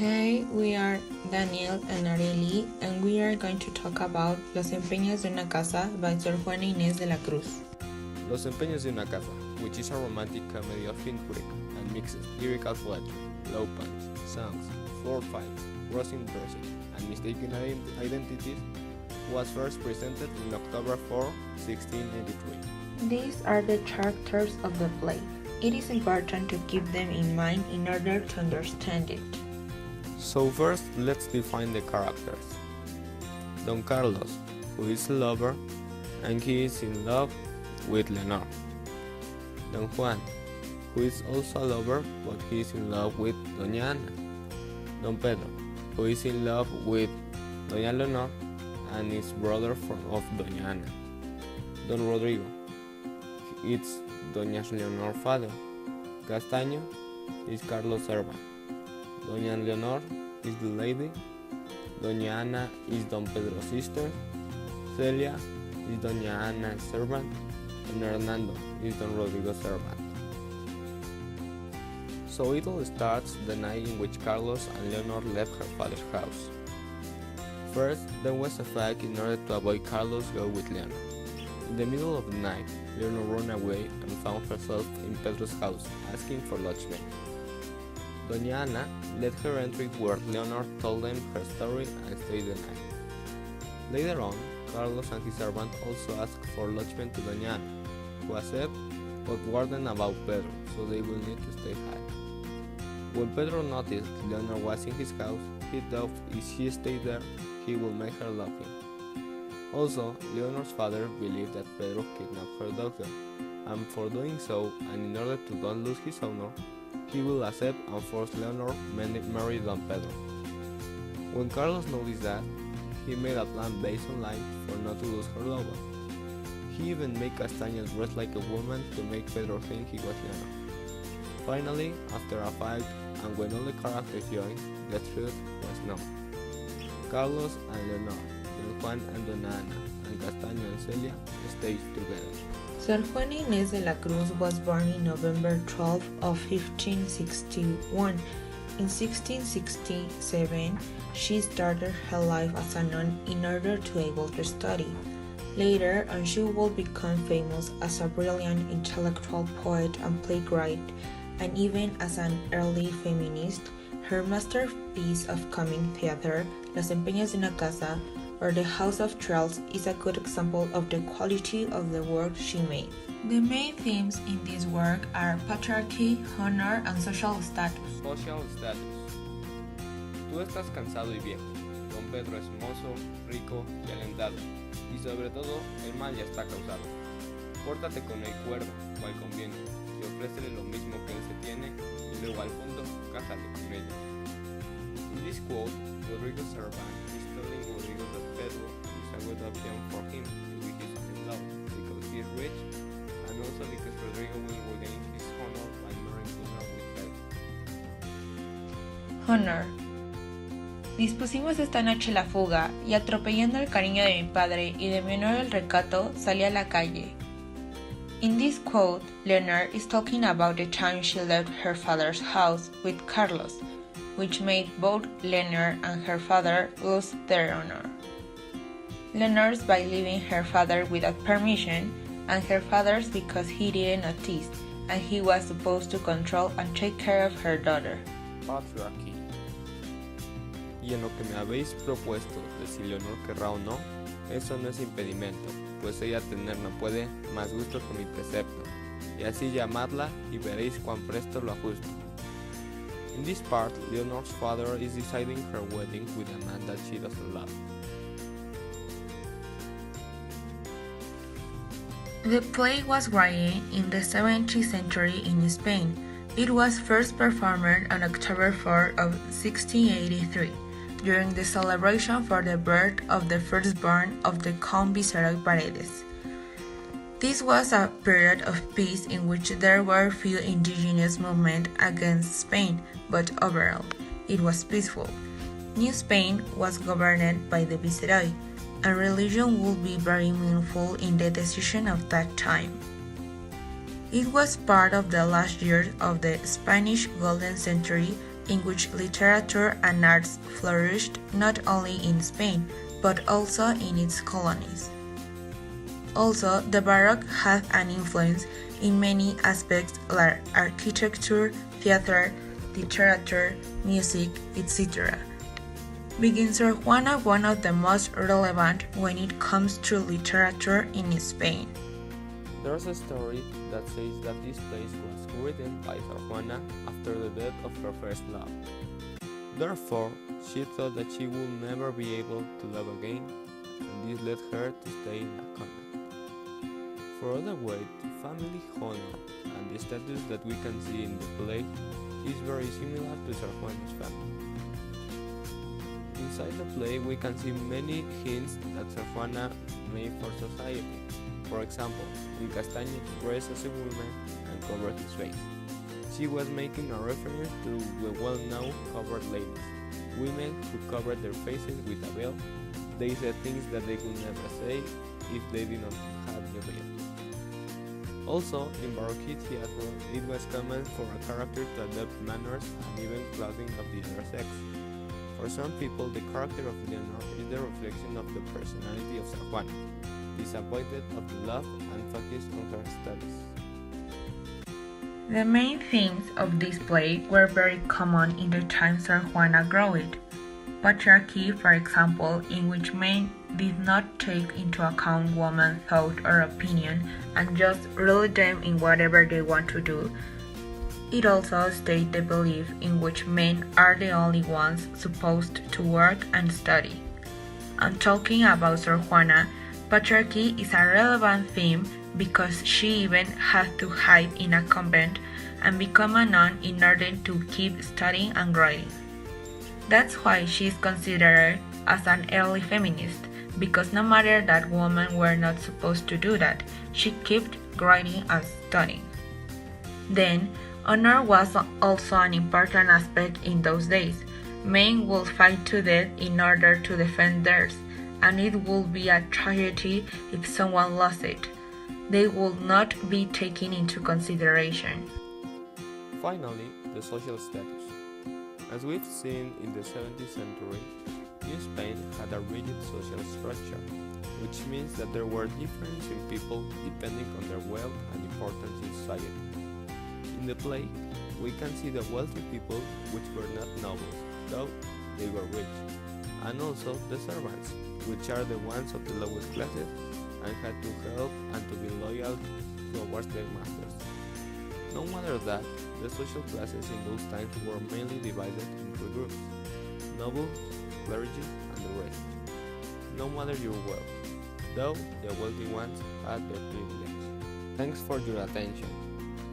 Hey, we are Daniel and Areli, and we are going to talk about Los empeños de una casa by Sor Juana Inés de la Cruz. Los empeños de una casa, which is a romantic comedy of intrigue and mixes lyrical poetry, low puns, songs, floor fights, grossing dresses, and mistaken identities, was first presented in October 4, 1683. These are the characters of the play. It is important to keep them in mind in order to understand it. So first, let's define the characters. Don Carlos, who is a lover, and he is in love with Leonor. Don Juan, who is also a lover, but he is in love with Doña Ana. Don Pedro, who is in love with Doña Leonor and is brother of Doña Ana. Don Rodrigo, it's Doña Leonor's father. Castaño is Carlos' servant. Doña Leonor is the lady. Doña Ana is Don Pedro's sister. Celia is Doña Ana's servant. And Hernando is Don Rodrigo's servant. So it all starts the night in which Carlos and Leonor left her father's house. First, there was a fight in order to avoid Carlos going with Leonor. In the middle of the night, Leonor ran away and found herself in Pedro's house, asking for lodgment. Doña Ana led her entry where Leonor told them her story and stayed the night. Later on, Carlos and his servant also asked for lodgment to Doña Ana, who accepted but warned them about Pedro, so they will need to stay high. When Pedro noticed Leonor was in his house, he thought if she stayed there, he would make her love him. Also, Leonor's father believed that Pedro kidnapped her daughter, and for doing so, and in order to not lose his honor, he will accept and force Leonor marry Don Pedro. When Carlos noticed that, he made a plan based on lies for not to lose her lover. He even made Castaño dress like a woman to make Pedro think he was Leonor. Finally, after a fight, and when all the characters joined, the truth was known. Carlos and Leonor, Don Juan and Dona Ana, and Castaño and Celia stayed together. Sor Juana Inés de la Cruz was born in November 12 of 1561. In 1667, she started her life as a nun in order to be able to study. Later on, she would become famous as a brilliant intellectual poet and playwright, and even as an early feminist. Her masterpiece of comic theater, Los empeños de una casa, or The House of Trials, is a good example of the quality of the work she made. The main themes in this work are patriarchy, honor, and social status. Social status. Tú estás cansado y viejo. Don Pedro es mozo, rico y alentado. Y sobre todo, el mal ya está causado. Pórtate con el cuerdo, cual conviene, y ofrécele lo mismo que él se tiene, y luego al fondo, cásate con ella. In this quote, Rodrigo's servant is telling Rodrigo that Pedro is a good option for him if he is in love, because he is rich, and also because Rodrigo will regain his honor by marrying Leonor with Pedro. Honor. Dispusimos esta noche la fuga, y atropellando el cariño de mi padre y de mi honor el recato, salí a la calle. In this quote, Leonor is talking about the time she left her father's house with Carlos, which made both Leonor and her father lose their honor. Leonor's by leaving her father without permission, and her father's because he didn't notice, and he was supposed to control and take care of her daughter. Patriarchy. Y en lo que me habéis propuesto de si Leonor querrá o no, eso no es impedimento, pues ella tener no puede más gusto que mi precepto, y así llamadla y veréis cuán presto lo ajusto. In this part, Leonor's father is deciding her wedding with a man that she doesn't love. The play was written in the 17th century in Spain. It was first performed on October 4 of 1683, during the celebration for the birth of the firstborn of the Count Viceroy Paredes. This was a period of peace in which there were few indigenous movements against Spain, but overall, it was peaceful. New Spain was governed by the Viceroy, and religion would be very meaningful in the decision of that time. It was part of the last years of the Spanish Golden Century in which literature and arts flourished not only in Spain, but also in its colonies. Also, the Baroque had an influence in many aspects like architecture, theater, literature, music, etc., making Sor Juana one of the most relevant when it comes to literature in Spain. There's a story that says that this place was written by Sor Juana after the death of her first love. Therefore, she thought that she would never be able to love again, and this led her to stay in a convent. For other way, the family honor and the status that we can see in the play is very similar to Sor Juana's family. Inside the play, we can see many hints that Sor Juana made for society. For example, in Castaño dressed as a woman and covered his face. She was making a reference to the well-known covered ladies, women who covered their faces with a veil. They said things that they could never say if they did not have the veil. Also, in Baroque theatre, it was common for a character to adopt manners and even clothing of the other sex. For some people, the character of Leonor is the reflection of the personality of Sor Juana, disappointed of the love and focused on her studies. The main themes of this play were very common in the time Sor Juana wrote. Patriarchy, for example, in which men did not take into account women's thought or opinion and just rule them in whatever they want to do. It also states the belief in which men are the only ones supposed to work and study. And talking about Sor Juana, patriarchy is a relevant theme because she even had to hide in a convent and become a nun in order to keep studying and writing. That's why she is considered as an early feminist, because no matter that women were not supposed to do that, she kept writing and studying. Then, honor was also an important aspect in those days. Men would fight to death in order to defend theirs, and it would be a tragedy if someone lost it. They would not be taken into consideration. Finally, the social status. As we've seen in the 17th century, New Spain had a rigid social structure, which means that there were differences in people depending on their wealth and importance in society. In the play, we can see the wealthy people which were not nobles, though they were rich, and also the servants, which are the ones of the lowest classes and had to help and to be loyal towards their masters. No matter that, the social classes in those times were mainly divided into groups: noble, clergy, and the rest. No matter your wealth, though the wealthy ones had their privilege. Thanks for your attention.